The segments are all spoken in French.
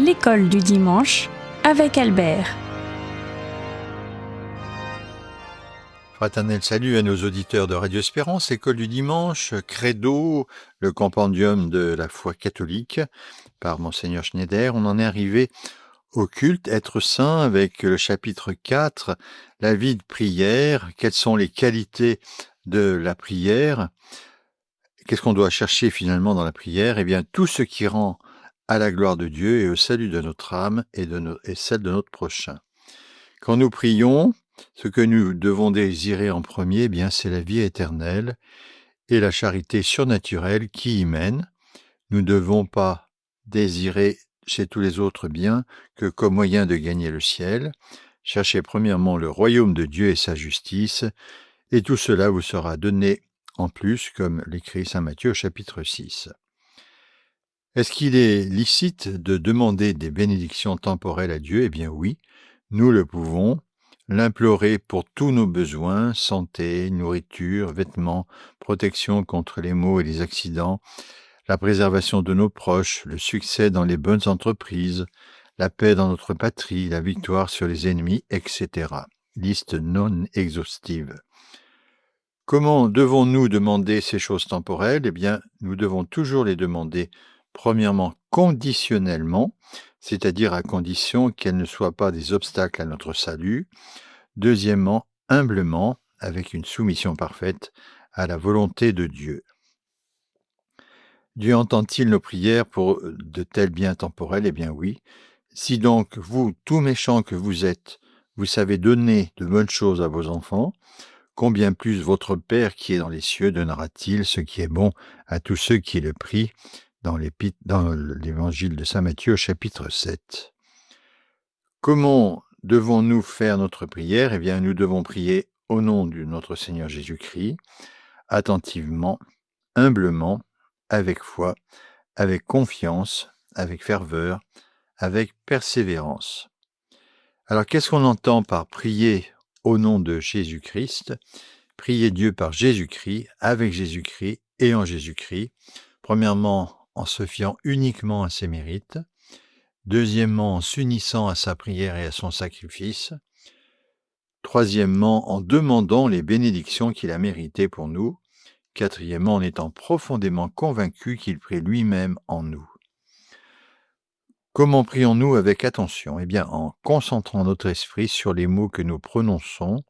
L'école du dimanche avec Albert. Fraternel salut à nos auditeurs de Radio Espérance, École du dimanche, Credo, le compendium de la foi catholique par Monseigneur Schneider. On en est arrivé au culte, être saint, avec le chapitre 4, la vie de prière, quelles sont les qualités de la prière, qu'est-ce qu'on doit chercher finalement dans la prière? Eh bien, tout ce qui rend à la gloire de Dieu et au salut de notre âme et celle de notre prochain. Quand nous prions, ce que nous devons désirer en premier, eh bien, c'est la vie éternelle et la charité surnaturelle qui y mène. Nous ne devons pas désirer chez tous les autres biens que comme moyen de gagner le ciel. Cherchez premièrement le royaume de Dieu et sa justice, et tout cela vous sera donné en plus, comme l'écrit saint Matthieu au chapitre 6. Est-ce qu'il est licite de demander des bénédictions temporelles à Dieu? Eh bien oui, nous le pouvons. L'implorer pour tous nos besoins, santé, nourriture, vêtements, protection contre les maux et les accidents, la préservation de nos proches, le succès dans les bonnes entreprises, la paix dans notre patrie, la victoire sur les ennemis, etc. Liste non exhaustive. Comment devons-nous demander ces choses temporelles? Eh bien, nous devons toujours les demander, premièrement, conditionnellement, c'est-à-dire à condition qu'elles ne soient pas des obstacles à notre salut. Deuxièmement, humblement, avec une soumission parfaite à la volonté de Dieu. Dieu entend-il nos prières pour de tels biens temporels? Eh bien oui. Si donc vous, tout méchants que vous êtes, vous savez donner de bonnes choses à vos enfants, combien plus votre Père qui est dans les cieux donnera-t-il ce qui est bon à tous ceux qui le prient, dans l'évangile de saint Matthieu, chapitre 7. Comment devons-nous faire notre prière? Eh bien, nous devons prier au nom de notre Seigneur Jésus-Christ, attentivement, humblement, avec foi, avec confiance, avec ferveur, avec persévérance. Alors, qu'est-ce qu'on entend par prier au nom de Jésus-Christ? Prier Dieu par Jésus-Christ, avec Jésus-Christ et en Jésus-Christ. Premièrement, en se fiant uniquement à ses mérites. Deuxièmement, en s'unissant à sa prière et à son sacrifice. Troisièmement, en demandant les bénédictions qu'il a méritées pour nous. Quatrièmement, en étant profondément convaincu qu'il prie lui-même en nous. Comment prions-nous avec attention? Eh bien, en concentrant notre esprit sur les mots que nous prononçons,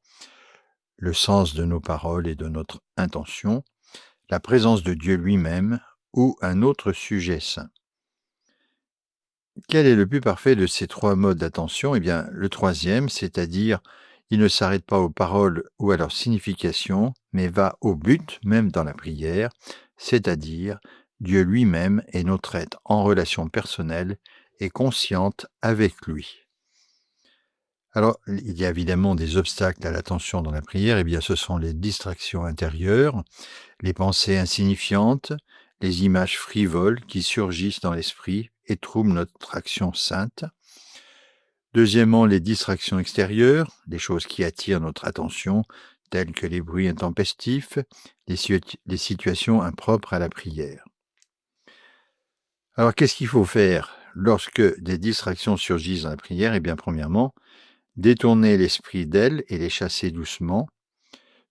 le sens de nos paroles et de notre intention, la présence de Dieu lui-même ou un autre sujet saint. Quel est le plus parfait de ces trois modes d'attention? Eh bien, le troisième, c'est-à-dire, il ne s'arrête pas aux paroles ou à leur signification, mais va au but, même dans la prière, c'est-à-dire, Dieu lui-même est notre être en relation personnelle et consciente avec lui. Alors, il y a évidemment des obstacles à l'attention dans la prière, eh bien, ce sont les distractions intérieures, les pensées insignifiantes, les images frivoles qui surgissent dans l'esprit et troublent notre action sainte. Deuxièmement, les distractions extérieures, les choses qui attirent notre attention, telles que les bruits intempestifs, les situations impropres à la prière. Alors, qu'est-ce qu'il faut faire lorsque des distractions surgissent dans la prière? Eh bien, premièrement, détourner l'esprit d'elles et les chasser doucement.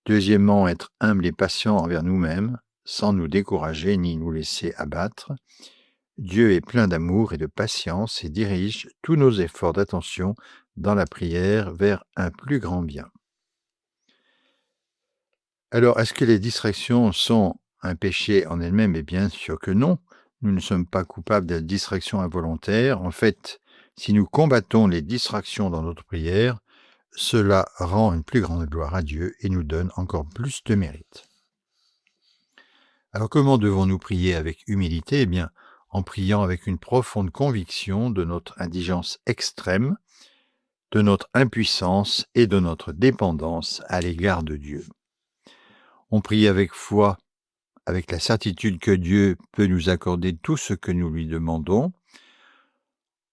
Deuxièmement, être humble et patient envers nous-mêmes, sans nous décourager ni nous laisser abattre. Dieu est plein d'amour et de patience et dirige tous nos efforts d'attention dans la prière vers un plus grand bien. Alors, est-ce que les distractions sont un péché en elles-mêmes? Eh bien sûr que non. Nous ne sommes pas coupables de distractions involontaires. En fait, si nous combattons les distractions dans notre prière, cela rend une plus grande gloire à Dieu et nous donne encore plus de mérite. Alors comment devons-nous prier avec humilité? Eh bien, en priant avec une profonde conviction de notre indigence extrême, de notre impuissance et de notre dépendance à l'égard de Dieu. On prie avec foi, avec la certitude que Dieu peut nous accorder tout ce que nous lui demandons.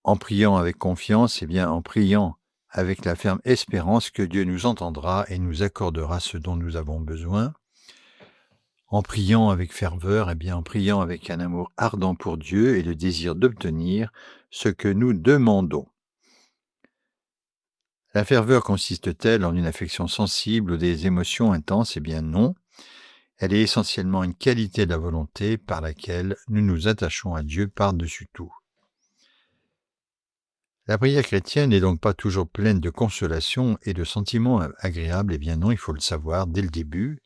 En priant avec confiance, eh bien, en priant avec la ferme espérance que Dieu nous entendra et nous accordera ce dont nous avons besoin. En priant avec ferveur, en priant avec un amour ardent pour Dieu et le désir d'obtenir ce que nous demandons. La ferveur consiste-t-elle en une affection sensible ou des émotions intenses? Non. Elle est essentiellement une qualité de la volonté par laquelle nous nous attachons à Dieu par-dessus tout. La prière chrétienne n'est donc pas toujours pleine de consolation et de sentiments agréables. Non, il faut le savoir dès le début.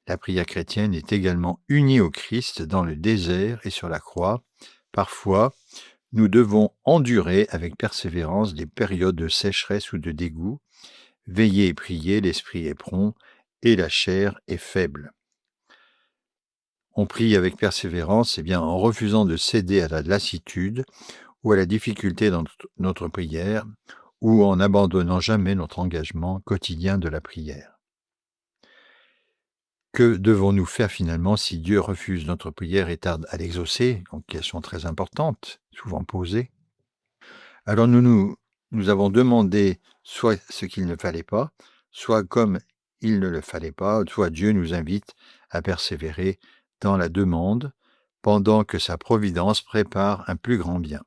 La prière chrétienne est également unie au Christ dans le désert et sur la croix. Parfois, nous devons endurer avec persévérance des périodes de sécheresse ou de dégoût. Veiller et prier, l'esprit est prompt et la chair est faible. On prie avec persévérance en refusant de céder à la lassitude ou à la difficulté dans notre prière, ou en n'abandonnant jamais notre engagement quotidien de la prière. Que devons-nous faire finalement si Dieu refuse notre prière et tarde à l'exaucer? Donc, question très importante, souvent posée. Alors nous avons demandé soit ce qu'il ne fallait pas, soit comme il ne le fallait pas, soit Dieu nous invite à persévérer dans la demande, pendant que sa providence prépare un plus grand bien.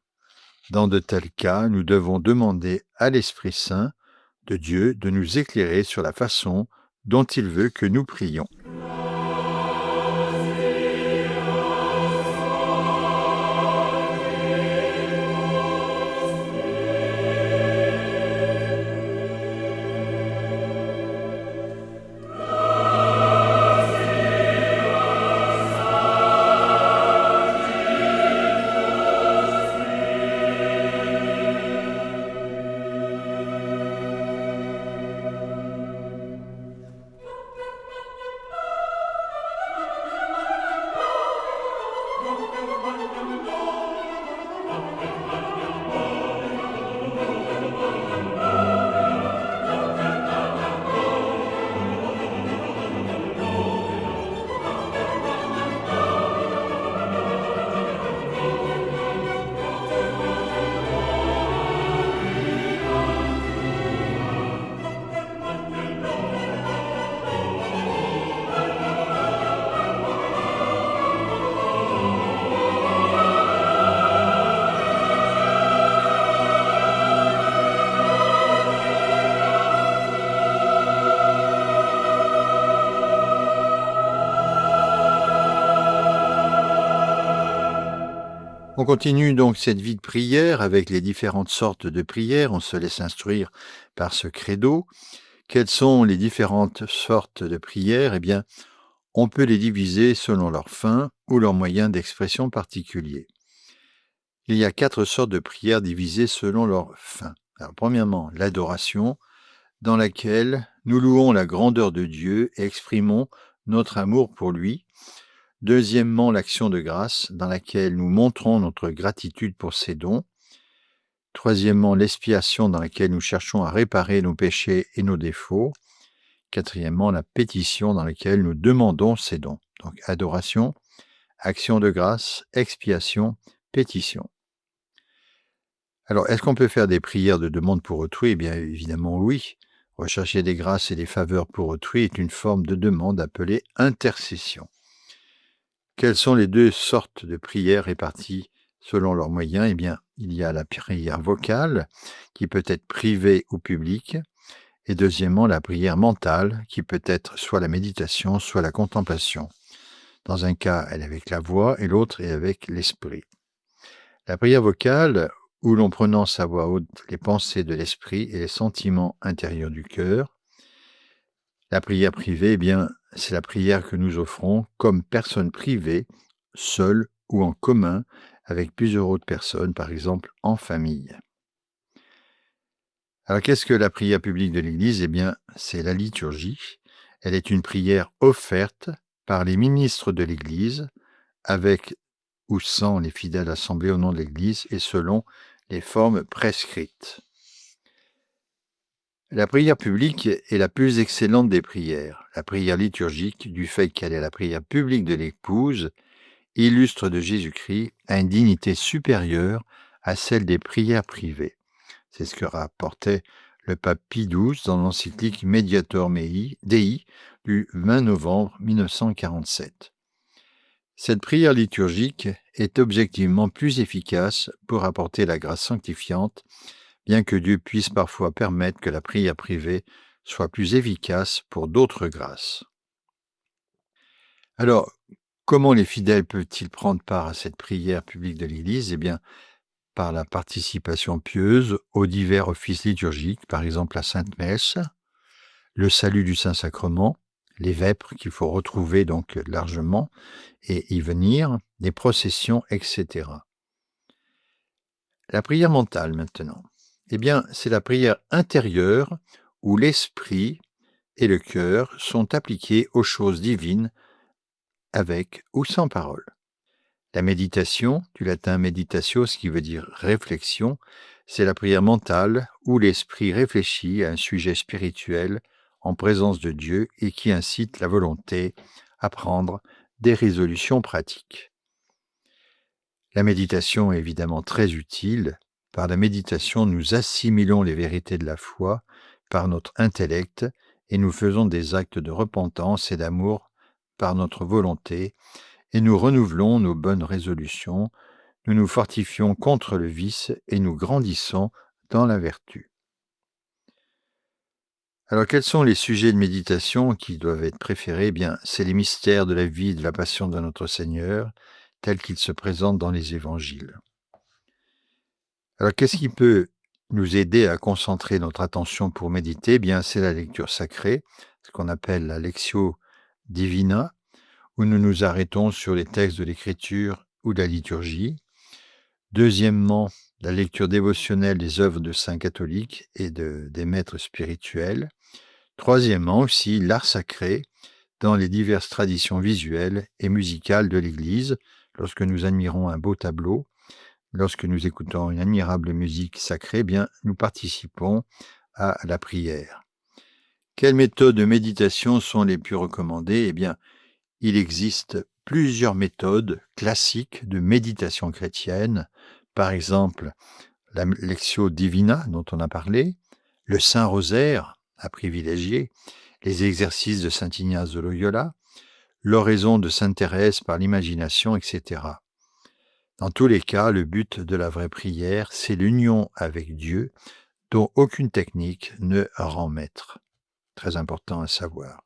Dans de tels cas, nous devons demander à l'Esprit Saint de Dieu de nous éclairer sur la façon dont il veut que nous prions. On continue donc cette vie de prière avec les différentes sortes de prières. On se laisse instruire par ce credo. Quelles sont les différentes sortes de prières? On peut les diviser selon leur fin ou leur moyen d'expression particulier. Il y a 4 sortes de prières divisées selon leur fin. Alors, premièrement, l'adoration, dans laquelle nous louons la grandeur de Dieu et exprimons notre amour pour lui. Deuxièmement, l'action de grâce, dans laquelle nous montrons notre gratitude pour ses dons. Troisièmement, l'expiation, dans laquelle nous cherchons à réparer nos péchés et nos défauts. Quatrièmement, la pétition, dans laquelle nous demandons ses dons. Donc, adoration, action de grâce, expiation, pétition. Alors, est-ce qu'on peut faire des prières de demande pour autrui? Évidemment, oui. Rechercher des grâces et des faveurs pour autrui est une forme de demande appelée intercession. Quelles sont les 2 sortes de prières réparties selon leurs moyens? Il y a la prière vocale, qui peut être privée ou publique, et deuxièmement, la prière mentale, qui peut être soit la méditation, soit la contemplation. Dans un cas, elle est avec la voix, et l'autre est avec l'esprit. La prière vocale, où l'on prononce à voix haute les pensées de l'esprit et les sentiments intérieurs du cœur. La prière privée, c'est la prière que nous offrons comme personne privée, seule ou en commun avec plusieurs autres personnes, par exemple en famille. Alors, qu'est-ce que la prière publique de l'Église? C'est la liturgie. Elle est une prière offerte par les ministres de l'Église, avec ou sans les fidèles assemblés au nom de l'Église et selon les formes prescrites. La prière publique est la plus excellente des prières. La prière liturgique, du fait qu'elle est la prière publique de l'Épouse, illustre de Jésus-Christ, a une dignité supérieure à celle des prières privées. C'est ce que rapportait le pape Pie XII dans l'encyclique Mediator Dei du 20 novembre 1947. Cette prière liturgique est objectivement plus efficace pour apporter la grâce sanctifiante, bien que Dieu puisse parfois permettre que la prière privée soit plus efficace pour d'autres grâces. Alors, comment les fidèles peuvent-ils prendre part à cette prière publique de l'Église? Eh bien, par la participation pieuse aux divers offices liturgiques, par exemple la Sainte Messe, le salut du Saint-Sacrement, les vêpres qu'il faut retrouver donc largement et y venir, les processions, etc. La prière mentale maintenant. Eh bien, c'est la prière intérieure où l'esprit et le cœur sont appliqués aux choses divines avec ou sans parole. La méditation, du latin meditatio, ce qui veut dire réflexion, c'est la prière mentale où l'esprit réfléchit à un sujet spirituel en présence de Dieu et qui incite la volonté à prendre des résolutions pratiques. La méditation est évidemment très utile. Par la méditation, nous assimilons les vérités de la foi par notre intellect et nous faisons des actes de repentance et d'amour par notre volonté et nous renouvelons nos bonnes résolutions, nous nous fortifions contre le vice et nous grandissons dans la vertu. Alors, quels sont les sujets de méditation qui doivent être préférés? Eh bien, c'est les mystères de la vie et de la passion de notre Seigneur, tels qu'ils se présentent dans les évangiles. Alors, qu'est-ce qui peut nous aider à concentrer notre attention pour méditer? Eh bien, c'est la lecture sacrée, ce qu'on appelle la lectio divina, où nous nous arrêtons sur les textes de l'Écriture ou de la liturgie. Deuxièmement, la lecture dévotionnelle des œuvres de saints catholiques et des maîtres spirituels. Troisièmement aussi, l'art sacré dans les diverses traditions visuelles et musicales de l'Église, lorsque nous admirons un beau tableau, lorsque nous écoutons une admirable musique sacrée, eh bien, nous participons à la prière. Quelles méthodes de méditation sont les plus recommandées? Eh bien, il existe plusieurs méthodes classiques de méditation chrétienne, par exemple la Lectio Divina dont on a parlé, le Saint-Rosaire à privilégier, les exercices de saint Ignace de Loyola, l'oraison de sainte Thérèse par l'imagination, etc. Dans tous les cas, le but de la vraie prière, c'est l'union avec Dieu, dont aucune technique ne rend maître. Très important à savoir.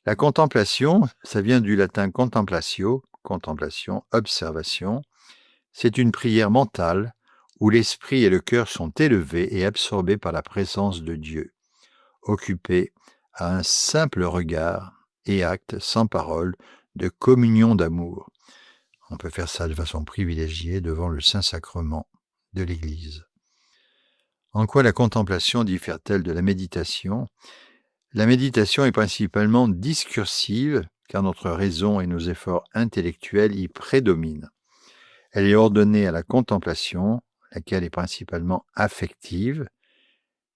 La contemplation, ça vient du latin contemplatio, contemplation, observation. C'est une prière mentale où l'esprit et le cœur sont élevés et absorbés par la présence de Dieu, occupés à un simple regard et acte sans parole de communion d'amour. On peut faire ça de façon privilégiée devant le Saint-Sacrement de l'Église. En quoi la contemplation diffère-t-elle de la méditation? La méditation est principalement discursive, car notre raison et nos efforts intellectuels y prédominent. Elle est ordonnée à la contemplation, laquelle est principalement affective,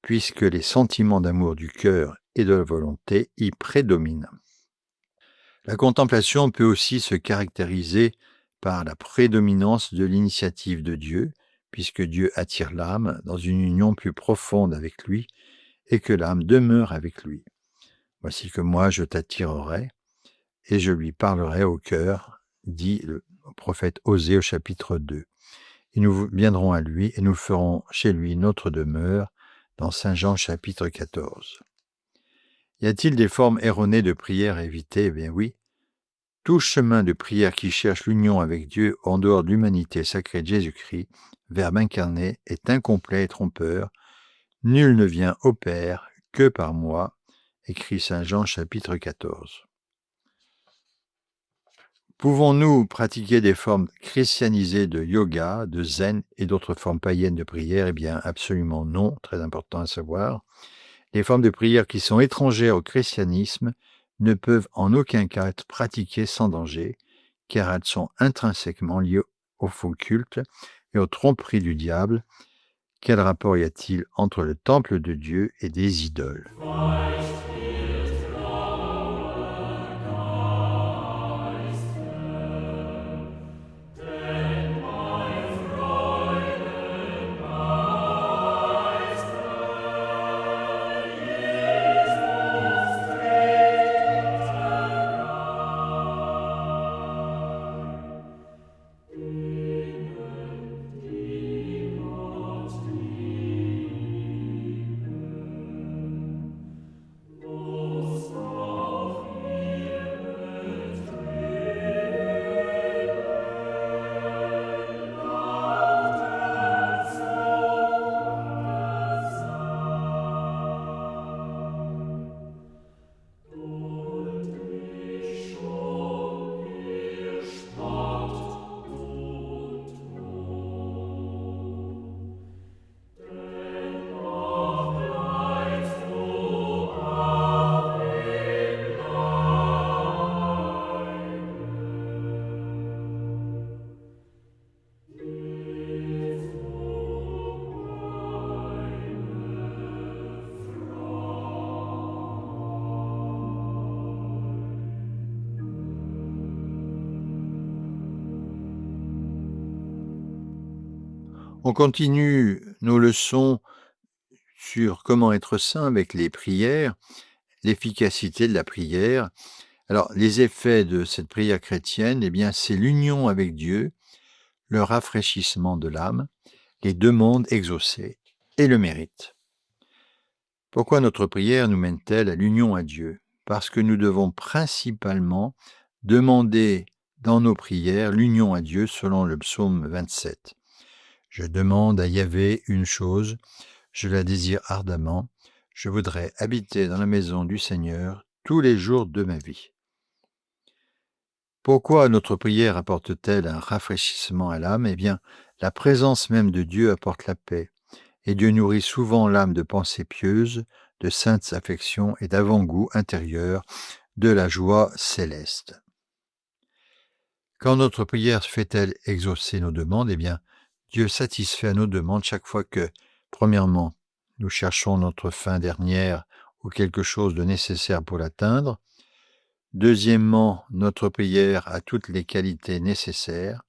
puisque les sentiments d'amour du cœur et de la volonté y prédominent. La contemplation peut aussi se caractériser par la prédominance de l'initiative de Dieu, puisque Dieu attire l'âme dans une union plus profonde avec lui et que l'âme demeure avec lui. Voici que moi je t'attirerai et je lui parlerai au cœur, dit le prophète Osée au chapitre 2. Et nous viendrons à lui et nous ferons chez lui notre demeure, dans Saint Jean chapitre 14. Y a-t-il des formes erronées de prière à éviter? Eh bien oui. Tout chemin de prière qui cherche l'union avec Dieu en dehors de l'humanité sacrée de Jésus-Christ, Verbe incarné, est incomplet et trompeur. Nul ne vient au Père que par moi, écrit Saint Jean chapitre 14. Pouvons-nous pratiquer des formes christianisées de yoga, de zen et d'autres formes païennes de prière? Eh bien, absolument non, très important à savoir. Les formes de prière qui sont étrangères au christianisme ne peuvent en aucun cas être pratiquées sans danger, car elles sont intrinsèquement liées au faux culte et aux tromperies du diable. Quel rapport y a-t-il entre le temple de Dieu et des idoles? On continue nos leçons sur comment être saint avec les prières, l'efficacité de la prière. Alors, les effets de cette prière chrétienne, c'est l'union avec Dieu, le rafraîchissement de l'âme, les demandes exaucées et le mérite. Pourquoi notre prière nous mène-t-elle à l'union à Dieu? Parce que nous devons principalement demander dans nos prières l'union à Dieu selon le psaume 27. Je demande à Yahvé une chose, je la désire ardemment, je voudrais habiter dans la maison du Seigneur tous les jours de ma vie. Pourquoi notre prière apporte-t-elle un rafraîchissement à l'âme? La présence même de Dieu apporte la paix, et Dieu nourrit souvent l'âme de pensées pieuses, de saintes affections et d'avant-goût intérieur de la joie céleste. Quand notre prière fait-elle exaucer nos demandes? Dieu satisfait à nos demandes chaque fois que, premièrement, nous cherchons notre fin dernière ou quelque chose de nécessaire pour l'atteindre. Deuxièmement, notre prière a toutes les qualités nécessaires.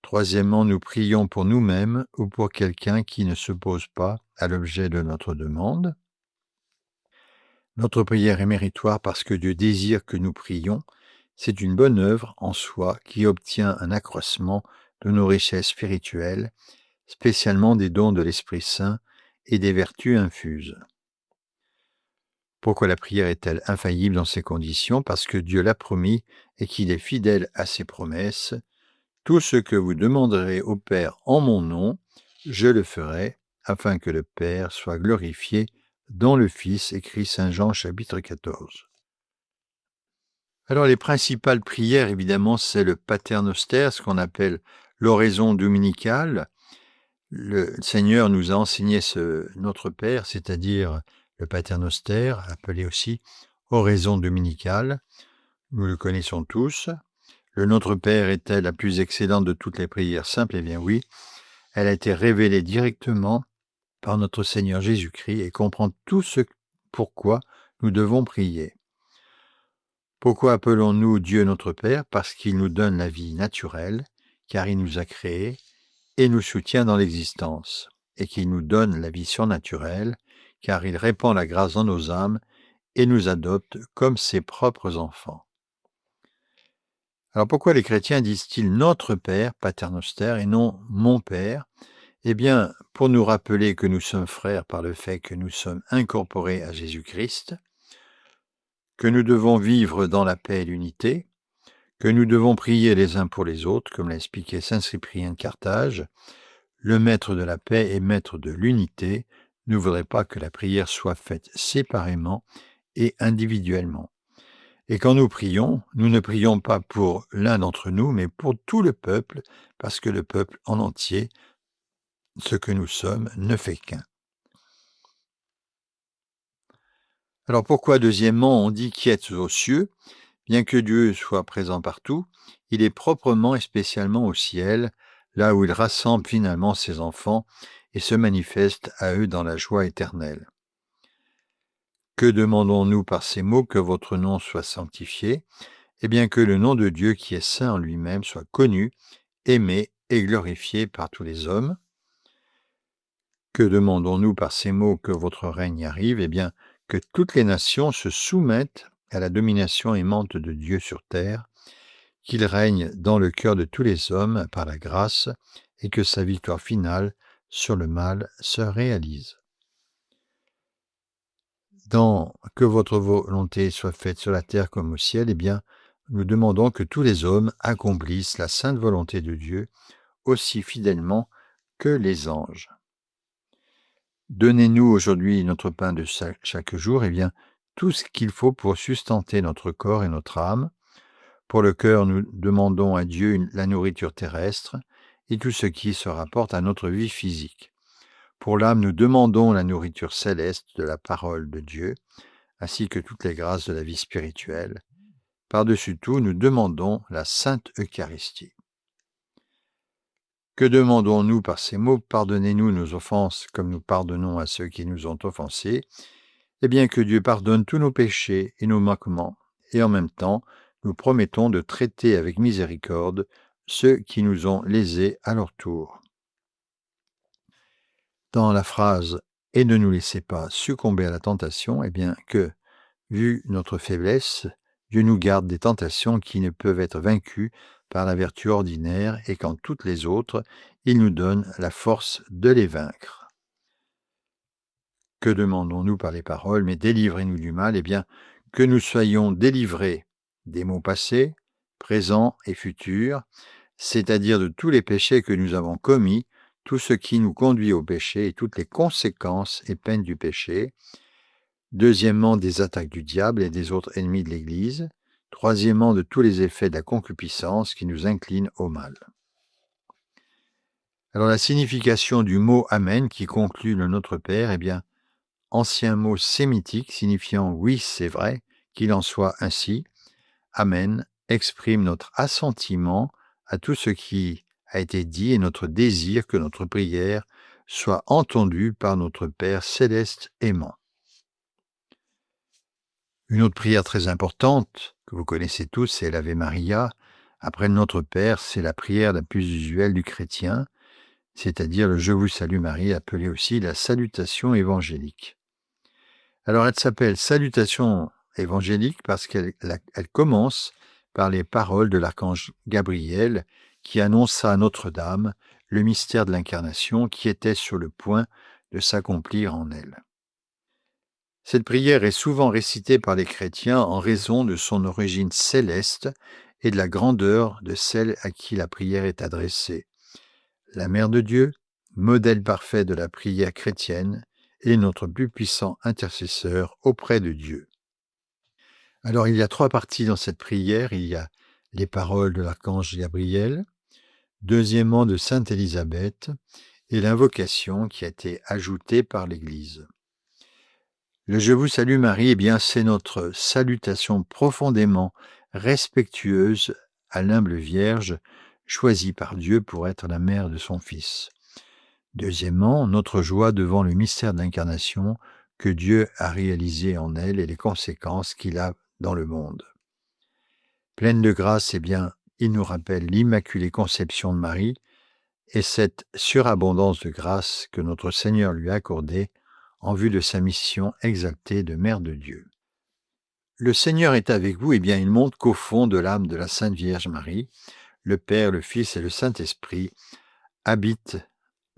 Troisièmement, nous prions pour nous-mêmes ou pour quelqu'un qui ne s'oppose pas à l'objet de notre demande. Notre prière est méritoire parce que Dieu désire que nous prions. C'est une bonne œuvre en soi qui obtient un accroissement de nos richesses spirituelles, spécialement des dons de l'Esprit Saint et des vertus infuses. Pourquoi la prière est-elle infaillible dans ces conditions? Parce que Dieu l'a promis et qu'il est fidèle à ses promesses. Tout ce que vous demanderez au Père en mon nom, je le ferai, afin que le Père soit glorifié dans le Fils, écrit Saint Jean chapitre 14. Alors les principales prières, c'est le Paternoster, ce qu'on appelle l'oraison dominicale. Le Seigneur nous a enseigné notre Père, c'est-à-dire le Paternoster, appelé aussi oraison dominicale. Nous le connaissons tous. Le Notre Père est-elle la plus excellente de toutes les prières simples? Oui. Elle a été révélée directement par notre Seigneur Jésus-Christ et comprend tout ce pourquoi nous devons prier. Pourquoi appelons-nous Dieu notre Père? Parce qu'il nous donne la vie naturelle, car il nous a créés et nous soutient dans l'existence, et qu'il nous donne la vie surnaturelle, car il répand la grâce dans nos âmes et nous adopte comme ses propres enfants. Alors pourquoi les chrétiens disent-ils notre Père, Paternoster, et non mon Père? Pour nous rappeler que nous sommes frères par le fait que nous sommes incorporés à Jésus-Christ, que nous devons vivre dans la paix et l'unité, que nous devons prier les uns pour les autres, comme l'a expliqué saint Cyprien de Carthage. Le maître de la paix et maître de l'unité ne voudrait pas que la prière soit faite séparément et individuellement. Et quand nous prions, nous ne prions pas pour l'un d'entre nous, mais pour tout le peuple, parce que le peuple en entier, ce que nous sommes, ne fait qu'un. Alors pourquoi, deuxièmement, on dit qui est aux cieux? Bien que Dieu soit présent partout, il est proprement et spécialement au ciel, là où il rassemble finalement ses enfants et se manifeste à eux dans la joie éternelle. Que demandons-nous par ces mots? Que votre nom soit sanctifié, que le nom de Dieu qui est saint en lui-même soit connu, aimé et glorifié par tous les hommes. Que demandons-nous par ces mots? Que votre règne arrive, que toutes les nations se soumettent à la domination aimante de Dieu sur terre, qu'il règne dans le cœur de tous les hommes par la grâce, et que sa victoire finale sur le mal se réalise. Dans que votre volonté soit faite sur la terre comme au ciel, nous demandons que tous les hommes accomplissent la sainte volonté de Dieu aussi fidèlement que les anges. Donnez-nous aujourd'hui notre pain de chaque jour, tout ce qu'il faut pour sustenter notre corps et notre âme. Pour le cœur, nous demandons à Dieu la nourriture terrestre et tout ce qui se rapporte à notre vie physique. Pour l'âme, nous demandons la nourriture céleste de la parole de Dieu, ainsi que toutes les grâces de la vie spirituelle. Par-dessus tout, nous demandons la Sainte Eucharistie. Que demandons-nous par ces mots? Pardonnez-nous nos offenses comme nous pardonnons à ceux qui nous ont offensés. Que Dieu pardonne tous nos péchés et nos manquements, et en même temps, nous promettons de traiter avec miséricorde ceux qui nous ont lésés à leur tour. dans la phrase « et ne nous laissez pas succomber à la tentation », eh bien que, vu notre faiblesse, Dieu nous garde des tentations qui ne peuvent être vaincues par la vertu ordinaire et qu'en toutes les autres, il nous donne la force de les vaincre. Que demandons-nous par les paroles ? Mais délivrez-nous du mal, eh bien, que nous soyons délivrés des maux passés, présents et futurs, c'est-à-dire de tous les péchés que nous avons commis, tout ce qui nous conduit au péché et toutes les conséquences et peines du péché. Deuxièmement, des attaques du diable et des autres ennemis de l'Église. Troisièmement, de tous les effets de la concupiscence qui nous inclinent au mal. Alors la signification du mot « Amen » qui conclut le Notre Père, eh bien, ancien mot sémitique signifiant « oui, c'est vrai », qu'il en soit ainsi. Amen exprime notre assentiment à tout ce qui a été dit et notre désir que notre prière soit entendue par notre Père céleste aimant. Une autre prière très importante, que vous connaissez tous, c'est l'Ave Maria. Après le Notre Père, c'est la prière la plus usuelle du chrétien, c'est-à-dire le « Je vous salue Marie », appelé aussi la salutation évangélique. Alors elle s'appelle salutation évangélique parce qu'elle commence par les paroles de l'archange Gabriel qui annonça à Notre-Dame le mystère de l'incarnation qui était sur le point de s'accomplir en elle. Cette prière est souvent récitée par les chrétiens en raison de son origine céleste et de la grandeur de celle à qui la prière est adressée. La Mère de Dieu, modèle parfait de la prière chrétienne, est notre plus puissant intercesseur auprès de Dieu. Alors il y a 3 parties dans cette prière. Il y a les paroles de l'archange Gabriel, deuxièmement de sainte Élisabeth, et l'invocation qui a été ajoutée par l'Église. Le « Je vous salue Marie », eh bien, c'est notre salutation profondément respectueuse à l'humble Vierge, choisie par Dieu pour être la mère de son Fils. Deuxièmement, notre joie devant le mystère de l'incarnation que Dieu a réalisé en elle et les conséquences qu'il a dans le monde. Pleine de grâce, eh bien, il nous rappelle l'Immaculée Conception de Marie et cette surabondance de grâce que notre Seigneur lui a accordée en vue de sa mission exaltée de Mère de Dieu. Le Seigneur est avec vous, eh bien, il montre qu'au fond de l'âme de la Sainte Vierge Marie, le Père, le Fils et le Saint-Esprit habitent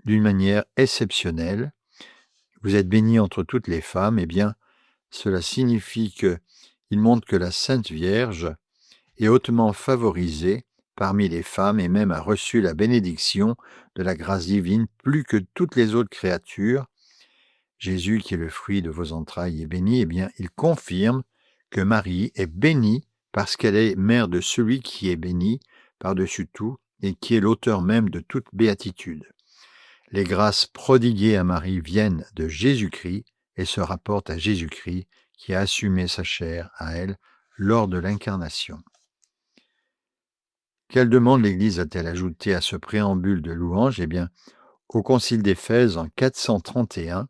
d'une manière exceptionnelle. Vous êtes bénie entre toutes les femmes, eh bien, cela signifie qu'il montre que la Sainte Vierge est hautement favorisée parmi les femmes et même a reçu la bénédiction de la grâce divine plus que toutes les autres créatures. Jésus, qui est le fruit de vos entrailles, est béni, eh bien, il confirme que Marie est bénie parce qu'elle est mère de celui qui est béni par-dessus tout et qui est l'auteur même de toute béatitude. Les grâces prodiguées à Marie viennent de Jésus-Christ et se rapportent à Jésus-Christ qui a assumé sa chair à elle lors de l'incarnation. Quelle demande l'Église a-t-elle ajouté à ce préambule de louange ? Eh bien, au Concile d'Éphèse en 431,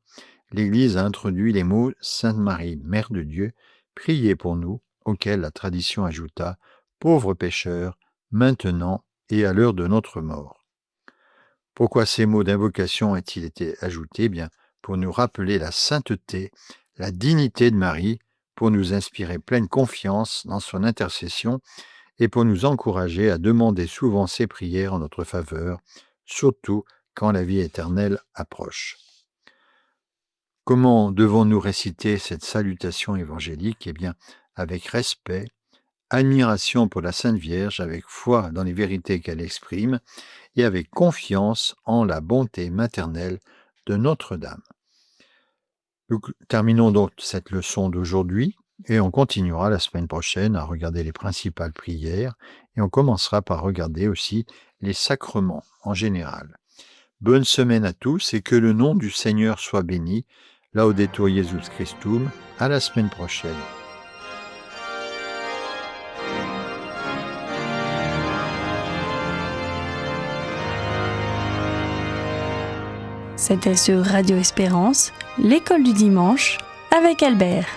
l'Église a introduit les mots « Sainte Marie, Mère de Dieu, priez pour nous », auxquels la tradition ajouta « pauvres pécheurs, maintenant et à l'heure de notre mort ». Pourquoi ces mots d'invocation ont-ils été ajoutés ? Eh bien, pour nous rappeler la sainteté, la dignité de Marie, pour nous inspirer pleine confiance dans son intercession et pour nous encourager à demander souvent ses prières en notre faveur, surtout quand la vie éternelle approche. Comment devons-nous réciter cette salutation évangélique ? Eh bien, avec respect, admiration pour la Sainte Vierge, avec foi dans les vérités qu'elle exprime et avec confiance en la bonté maternelle de Notre-Dame. Nous terminons donc cette leçon d'aujourd'hui et on continuera la semaine prochaine à regarder les principales prières et on commencera par regarder aussi les sacrements en général. Bonne semaine à tous et que le nom du Seigneur soit béni. Laudetur Jesus Christum. À la semaine prochaine. C'était sur Radio Espérance, l'école du dimanche, avec Albert.